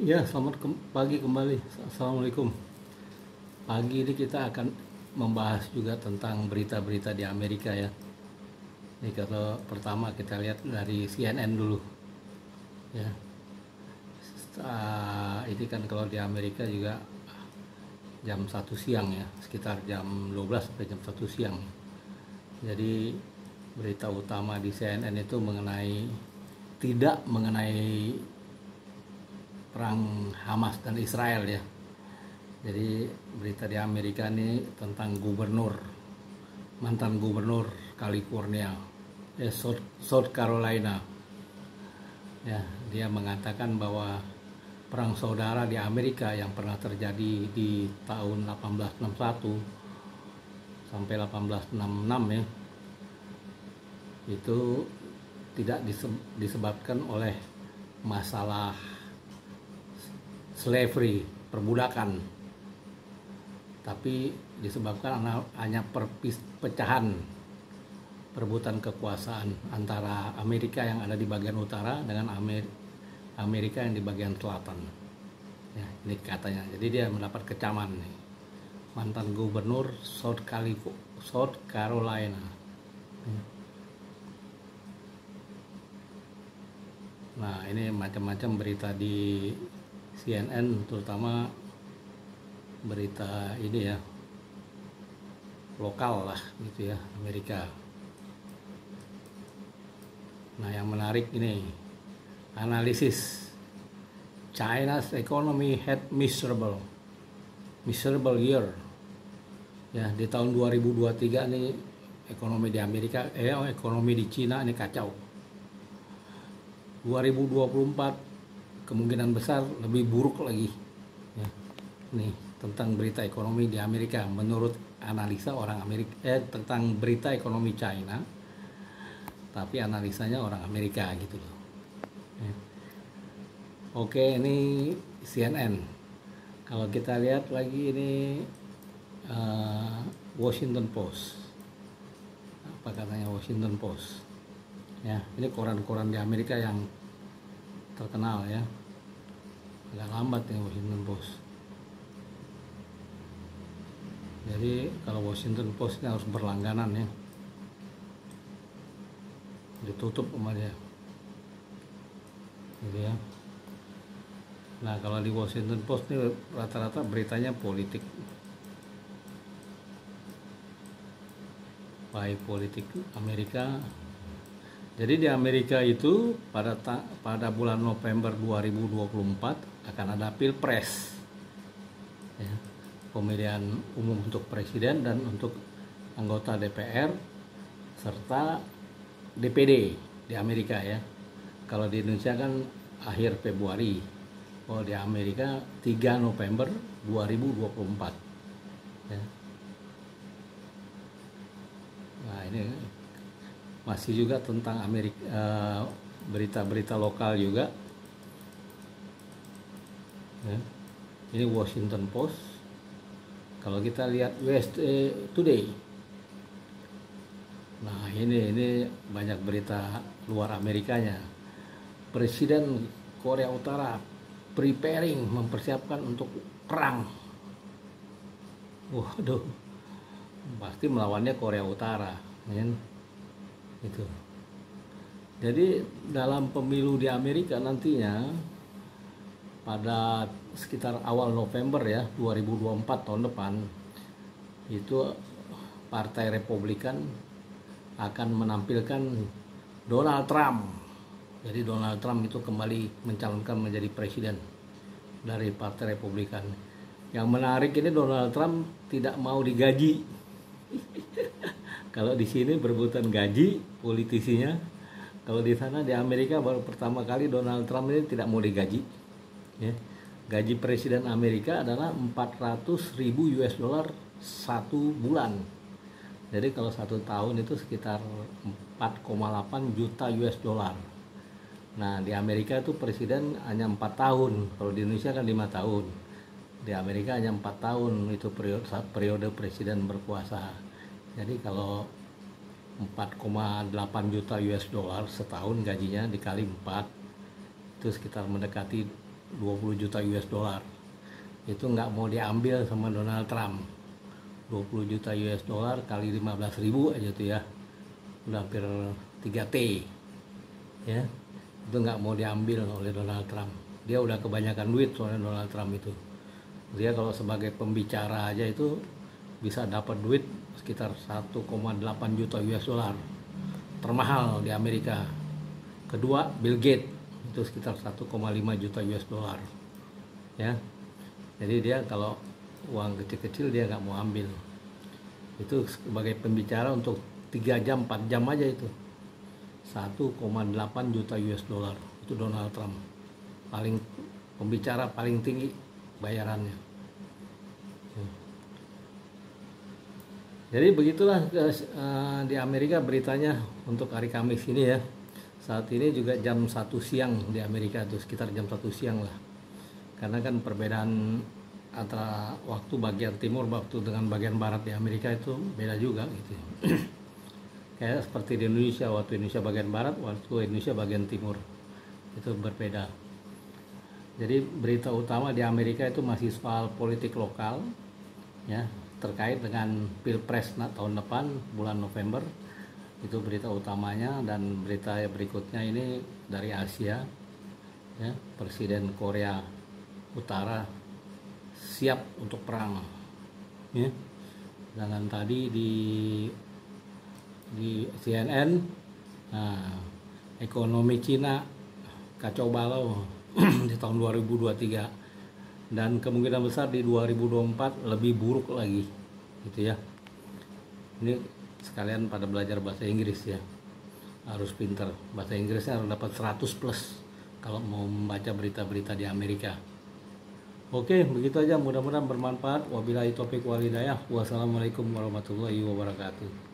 Ya, selamat pagi kembali. Assalamualaikum. Pagi ini kita akan membahas juga tentang berita-berita di Amerika ya. Ini kalau pertama kita lihat dari CNN dulu. Ya, ini kan kalau di Amerika juga jam 1 siang ya, sekitar jam 12 sampai jam 1 siang. Jadi berita utama di CNN itu tidak mengenai perang Hamas dan Israel ya. Jadi berita di Amerika ini tentang mantan gubernur California, South Carolina. Ya, dia mengatakan bahwa perang saudara di Amerika yang pernah terjadi di tahun 1861 sampai 1866 ya, itu tidak disebabkan oleh masalah slavery, perbudakan, tapi disebabkan hanya perpecahan, perebutan kekuasaan antara Amerika yang ada di bagian utara dengan Amerika yang di bagian selatan. Ya, ini katanya. Jadi dia mendapat kecaman nih. Mantan gubernur South Carolina. Nah, ini macam-macam berita di CNN, terutama berita ini ya, lokal lah gitu ya, Amerika. Nah, yang menarik ini analisis China's economy had miserable year. Ya, di tahun 2023 nih ekonomi di Amerika, ekonomi di Cina ini kacau. 2024 kemungkinan besar lebih buruk lagi. Ya, nih tentang berita ekonomi di Amerika menurut analisa orang Amerika, tentang berita ekonomi China, tapi analisanya orang Amerika gitu loh. Ya. Oke, ini CNN. Kalau kita lihat lagi ini Washington Post. Apa katanya Washington Post? Ya, ini koran-koran di Amerika yang terkenal ya. Agak lambat nih Washington Post. Jadi kalau Washington Post ini harus berlangganan ya. Ditutup sama dia. Gitu ya. Nah, kalau di Washington Post ini rata-rata beritanya politik. Baik politik Amerika. Jadi di Amerika itu pada bulan November 2024 akan ada Pilpres. Ya, pemilihan umum untuk presiden dan untuk anggota DPR serta DPD di Amerika ya. Kalau di Indonesia kan akhir Februari. Kalau di Amerika 3 November 2024. Ya. Nah, ini masih juga tentang Amerika, berita-berita lokal juga. Ya. Ini Washington Post. Kalau kita lihat USA Today, nah ini banyak berita luar Amerikanya. Presiden Korea Utara mempersiapkan untuk perang. Waduh, pasti melawannya Korea Utara, kan? Itu. Jadi dalam pemilu di Amerika nantinya pada sekitar awal November ya 2024 tahun depan itu Partai Republikan akan menampilkan Donald Trump. Jadi Donald Trump itu kembali mencalonkan menjadi presiden dari Partai Republikan. Yang menarik ini Donald Trump tidak mau digaji. Kalau di sini berebutan gaji politisinya, kalau di sana di Amerika baru pertama kali Donald Trump ini tidak mau digaji. Ya. Gaji presiden Amerika adalah 400.000 US dollar satu bulan. Jadi kalau 1 tahun itu sekitar 4,8 juta US dollar. Nah, di Amerika itu presiden hanya 4 tahun. Kalau di Indonesia kan 5 tahun. Di Amerika hanya 4 tahun itu periode presiden berkuasa. Jadi kalau 4,8 juta US dollar setahun gajinya dikali 4 itu sekitar mendekati 20 juta US dollar. Itu nggak mau diambil sama Donald Trump. 20 juta US dollar kali 15.000 aja tuh ya, udah hampir 3T ya. Itu nggak mau diambil oleh Donald Trump. Dia udah kebanyakan duit soalnya Donald Trump itu. Dia kalau sebagai pembicara aja itu bisa dapat duit sekitar 1,8 juta US dollar, termahal di Amerika. Kedua Bill Gates, itu sekitar 1,5 juta US dollar ya. Jadi dia kalau uang kecil-kecil dia nggak mau ambil. Itu sebagai pembicara untuk 3 jam 4 jam aja itu 1,8 juta US dollar. Itu Donald Trump, paling pembicara paling tinggi bayarannya. Jadi begitulah di Amerika beritanya untuk hari Kamis ini ya. Saat ini juga jam 1 siang di Amerika tuh, sekitar jam 1 siang lah. Karena kan perbedaan antara waktu bagian timur waktu dengan bagian barat di Amerika itu beda juga gitu. Kayak seperti di Indonesia, waktu Indonesia bagian barat, waktu Indonesia bagian timur itu berbeda. Jadi berita utama di Amerika itu masih soal politik lokal ya, terkait dengan Pilpres tahun depan bulan November. Itu berita utamanya. Dan berita berikutnya ini dari Asia ya, Presiden Korea Utara siap untuk perang ya. Dengan tadi di CNN, nah, ekonomi Cina kacau balau di tahun 2023, dan kemungkinan besar di 2024 lebih buruk lagi gitu ya. Ini sekalian pada belajar bahasa Inggris ya, harus pinter bahasa Inggrisnya, harus dapat 100 plus kalau mau membaca berita-berita di Amerika. Oke, begitu aja, mudah-mudahan bermanfaat. Wabillahi taufiq wal hidayah. Wassalamualaikum warahmatullahi wabarakatuh.